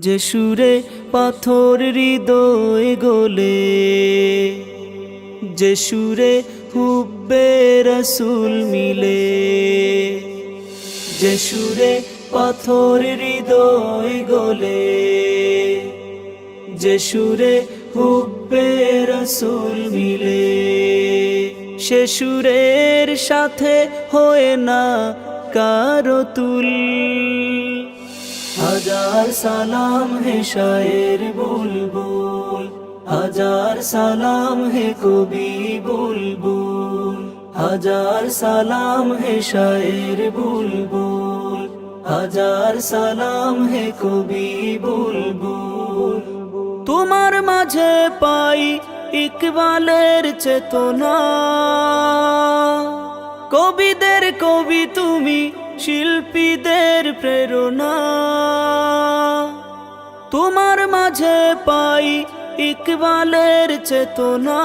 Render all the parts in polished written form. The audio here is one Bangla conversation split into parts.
যে সুরে পাথর হৃদয় গলে, যে সুরে হুব্বে রাসূল মিলে, যে সুরে পাথর হৃদয় গলে, যে সুরে হুব্বে রাসূল মিলে, সে সুরের সাথে হয় না কারো তুল। হাজার সালাম হে শায়ের বুলবুল, হাজার সালাম হে কবি বুলবুল, হাজার সালাম হে শায়ের বুলবুল, হাজার সালাম হে কবি বুলবুল। তোমার মাঝে পাই ইকবালের চেতনা, কবিদের কবি তুমি, শিল্পীদের প্রেরণা। তোমার মাঝে পাই ইকবালের চেতনা,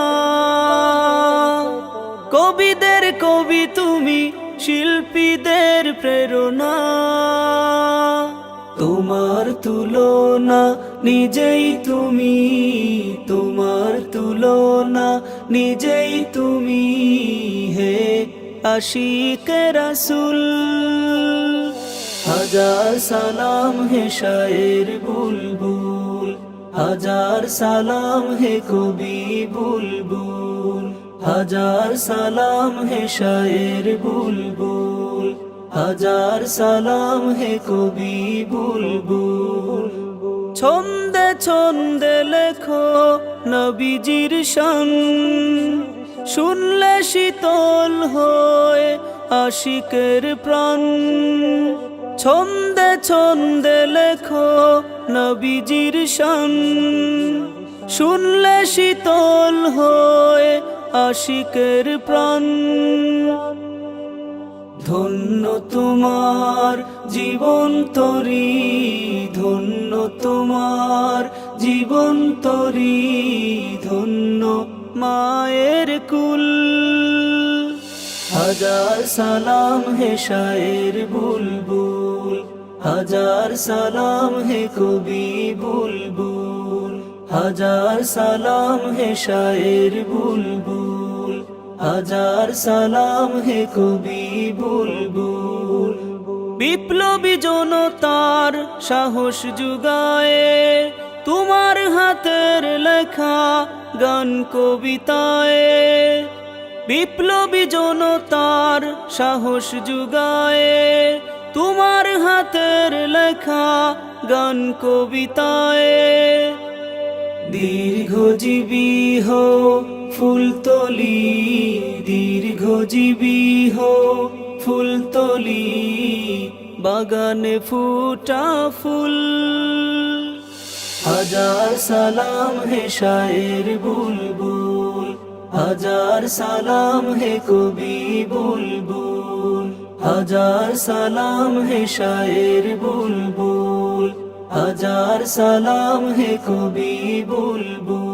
কবিদের কবি তুমি, শিল্পীদের প্রেরণা। তোমার তুলনা নিজেই তুমি, তোমার তুলনা নিজেই তুমি, হে আশিকে রাসূল। হাজার সালাম হে শায়ের বুলবুল, হাজার সালাম হে কবি বুলবুল, হাজার সালাম হে শায়ের বুলবুল, হাজার সালাম হে কবি বুলবুল। ছন্দে ছন্দে লেখো নবীজির শান, শুনলে শীতল হয় আশিকের প্রাণ। ছন্দে ছন্দে লেখো নবীজির শান, শুনলে শীতল হয় আশিকের প্রাণ। ধন্য তোমার জীবন তরি, ধন্য তোমার জীবন তরি, ধন্য মায়ের কুল। হাজার সালাম হে শায়ের বুলবুল, হাজার সালাম হে কবি বুলবুল, হাজার সালাম হে শায়ের বুলবুল, হাজার সালাম হে কবি বুলবুল। বিপ্লবী জনতার সাহস জুগায়ে, তোমার হাতের লেখা গান কবিতায়। বিপ্লবী জনতার সাহস জুগায়ে, তোমার হাতের লেখা গান কবিতায়। দীর্ঘজীবী হো ফুলতলি, দীর্ঘজীবী হো ফুলতলি, বাগানে ফুটা ফুল। হাজার সালাম হে শায়ের বুলবুল, হাজার সালাম হে কবি বুলবুল, হাজার সালাম হে শায়ের বুলবুল, হাজার সালাম হে কবি বুলবুল।